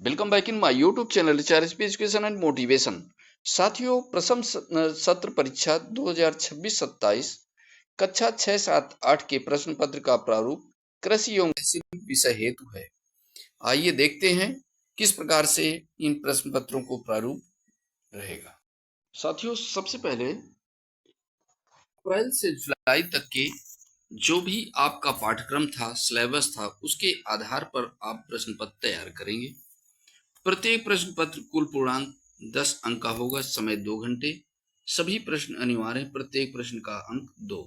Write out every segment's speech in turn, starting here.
Welcome back in my YouTube channel HRSP education and motivation. साथियों, प्रथम सत्र परीक्षा 2026-27 कक्षा 6, 7, 8 के प्रश्न पत्र का प्रारूप कृषि एवं शिल्प विषय हेतु है। आइए देखते हैं किस प्रकार से इन प्रश्न पत्रों को प्रारूप रहेगा। साथियों, सबसे पहले अप्रैल से जुलाई तक के जो भी आपका पाठ्यक्रम था, सिलेबस था, उसके आधार पर आप प्रश्न पत्र तैयार करेंगे। प्रत्येक प्रश्न पत्र कुल पूर्णांक 10 अंक का होगा। समय 2 घंटे। सभी प्रश्न अनिवार्य। प्रत्येक प्रश्न का अंक 2।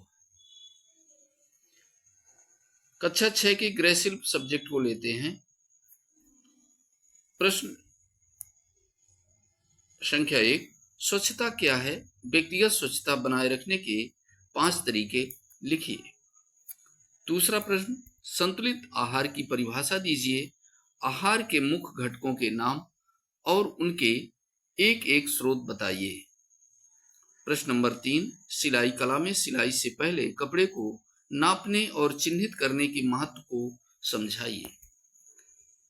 कक्षा 6 के गृह शिल्प सब्जेक्ट को लेते हैं। प्रश्न संख्या 1, स्वच्छता क्या है? व्यक्तिगत स्वच्छता बनाए रखने के 5 तरीके लिखिए। दूसरा प्रश्न, संतुलित आहार की परिभाषा दीजिए। आहार के मुख्य घटकों के नाम और उनके एक एक स्रोत बताइए। प्रश्न नंबर 3, सिलाई कला में सिलाई से पहले कपड़े को नापने और चिन्हित करने के महत्व को समझाइए।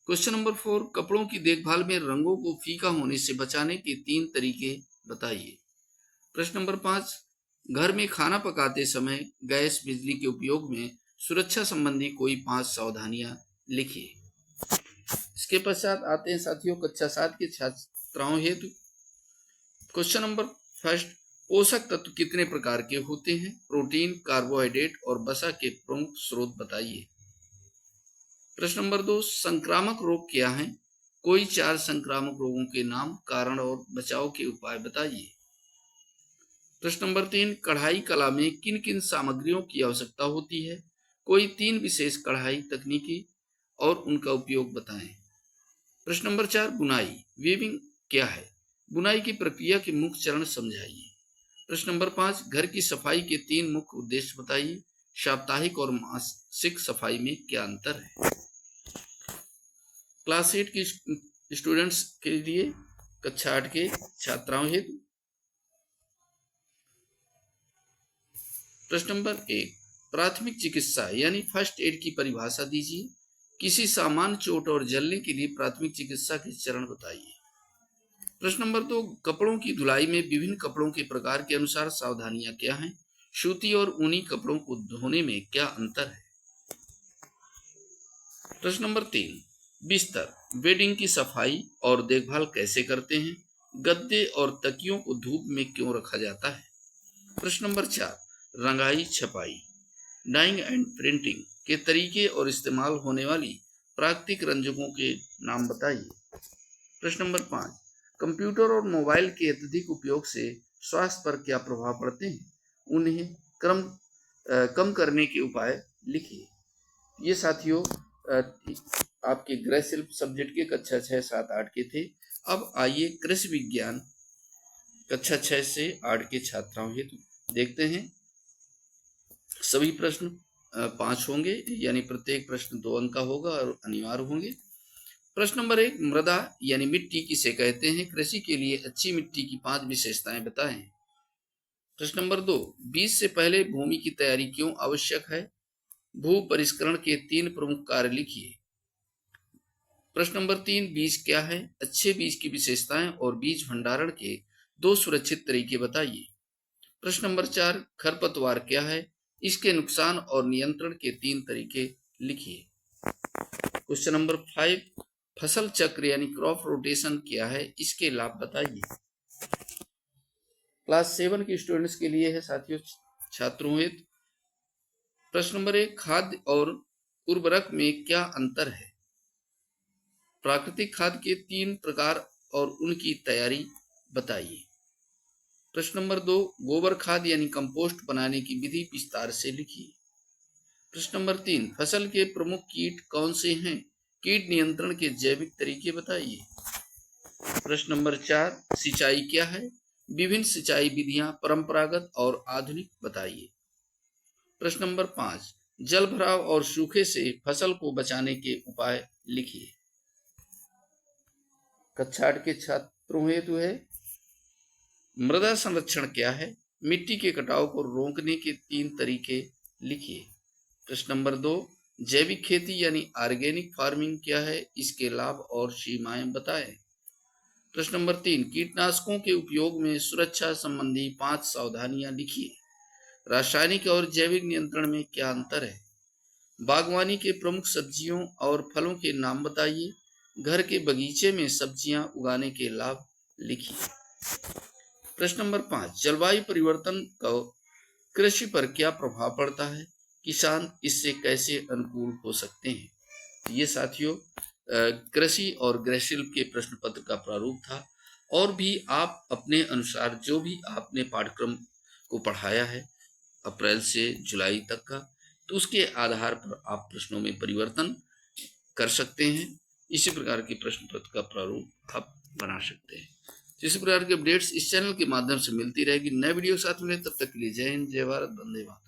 क्वेश्चन नंबर 4, कपड़ों की देखभाल में रंगों को फीका होने से बचाने के 3 तरीके बताइए। प्रश्न नंबर 5, घर में खाना पकाते समय गैस बिजली के उपयोग में सुरक्षा संबंधी कोई 5 सावधानियां लिखिए। इसके पश्चात आते हैं साथियों कक्षा 7 के छात्राओं हेतु। क्वेश्चन नंबर 1, पोषक तत्व कितने प्रकार के होते हैं? प्रोटीन, कार्बोहाइड्रेट और वसा के प्रमुख स्रोत बताइए। प्रश्न नंबर 2, संक्रामक रोग क्या हैं? कोई 4 संक्रामक रोगों के नाम, कारण और बचाव के उपाय बताइए। प्रश्न नंबर 3, कढ़ाई कला में किन किन सामग्रियों की आवश्यकता होती है? कोई 3 विशेष कढ़ाई तकनीकी और उनका उपयोग बताएं। प्रश्न नंबर 4, बुनाई वीविंग क्या है? बुनाई की प्रक्रिया के मुख्य चरण समझाइए। प्रश्न नंबर 5, घर की सफाई के 3 मुख्य उद्देश्य बताइए। साप्ताहिक और मासिक सफाई में क्या अंतर है? क्लास 8 के स्टूडेंट्स के लिए कक्षा 8 के छात्राओं हेतु प्रश्न नंबर 1, प्राथमिक चिकित्सा यानी फर्स्ट एड की परिभाषा दीजिए। किसी सामान्य चोट और जलने के लिए प्राथमिक चिकित्सा के चरण बताइए। प्रश्न नंबर 2, कपड़ों की धुलाई में विभिन्न कपड़ों के प्रकार के अनुसार सावधानियां क्या हैं? सूती और ऊनी कपड़ों को धोने में क्या अंतर है? प्रश्न नंबर 3, बिस्तर बेडिंग की सफाई और देखभाल कैसे करते हैं? गद्दे और तकियों को धूप में क्यों रखा जाता है? प्रश्न नंबर 4, रंगाई छपाई डाइंग एंड प्रिंटिंग के तरीके और इस्तेमाल होने वाली प्राकृतिक रंजकों के नाम बताइए। प्रश्न नंबर 5, कंप्यूटर और मोबाइल के अत्यधिक उपयोग से स्वास्थ्य पर क्या प्रभाव पड़ते हैं? उन्हें कम करने के उपाय लिखिए। ये साथियों आपके गृह शिल्प सब्जेक्ट के कक्षा 6, 7, 8 के थे। अब आइए कृषि विज्ञान कक्षा 6 से 8 के छात्राओं हेतु देखते हैं। सभी प्रश्न 5 होंगे, यानी प्रत्येक प्रश्न 2 अंक का होगा और अनिवार्य होंगे। प्रश्न नंबर 1, मृदा यानी मिट्टी किसे कहते हैं? कृषि के लिए अच्छी मिट्टी की 5 विशेषताएं बताएं। प्रश्न नंबर 2, बीज से पहले भूमि की तैयारी क्यों आवश्यक है? भू परिष्करण के 3 प्रमुख कार्य लिखिए। प्रश्न नंबर 3, बीज क्या है? अच्छे बीज की विशेषताएं और बीज भंडारण के 2 सुरक्षित तरीके बताइए। प्रश्न नंबर 4, खरपतवार क्या है? इसके नुकसान और नियंत्रण के 3 तरीके लिखिए। क्वेश्चन नंबर 5, फसल चक्र यानी क्रॉप रोटेशन क्या है? इसके लाभ बताइए। क्लास 7 के स्टूडेंट्स के लिए है साथियों छात्रों हेतु प्रश्न नंबर 1, खाद्य और उर्वरक में क्या अंतर है? प्राकृतिक खाद के 3 प्रकार और उनकी तैयारी बताइए। प्रश्न नंबर 2, गोबर खाद यानी कंपोस्ट बनाने की विधि विस्तार से लिखिए। प्रश्न नंबर 3, फसल के प्रमुख कीट कौन से हैं? कीट नियंत्रण के जैविक तरीके बताइए। प्रश्न नंबर 4, सिंचाई क्या है? विभिन्न सिंचाई विधियां परंपरागत और आधुनिक बताइए। प्रश्न नंबर 5, जल भराव और सूखे से फसल को बचाने के उपाय लिखिए। कक्षा 8 के छात्रों हेतु है मृदा संरक्षण क्या है? मिट्टी के कटाव को रोकने के 3 तरीके लिखिए। प्रश्न नंबर 2, जैविक खेती यानी ऑर्गेनिक फार्मिंग क्या है, इसके लाभ और सीमाएं बताएं। प्रश्न नंबर 3, कीटनाशकों के उपयोग में सुरक्षा संबंधी 5 सावधानियां लिखिए। रासायनिक और जैविक नियंत्रण में क्या अंतर है? बागवानी के प्रमुख सब्जियों और फलों के नाम बताइए। घर के बगीचे में सब्जियां उगाने के लाभ लिखिए। प्रश्न नंबर 5, जलवायु परिवर्तन का कृषि पर क्या प्रभाव पड़ता है? किसान इससे कैसे अनुकूल हो सकते हैं? ये साथियों कृषि और गृहशिल्प के प्रश्न पत्र का प्रारूप था। और भी आप अपने अनुसार जो भी आपने पाठ्यक्रम को पढ़ाया है अप्रैल से जुलाई तक का, तो उसके आधार पर आप प्रश्नों में परिवर्तन कर सकते हैं। इसी प्रकार के प्रश्न पत्र का प्रारूप आप बना सकते हैं। इसी प्रकार के अपडेट्स इस चैनल के माध्यम से मिलती रहेगी। नए वीडियो के साथ मिले, तब तक के लिए जय हिंद, जय भारत, वंदे मातरम।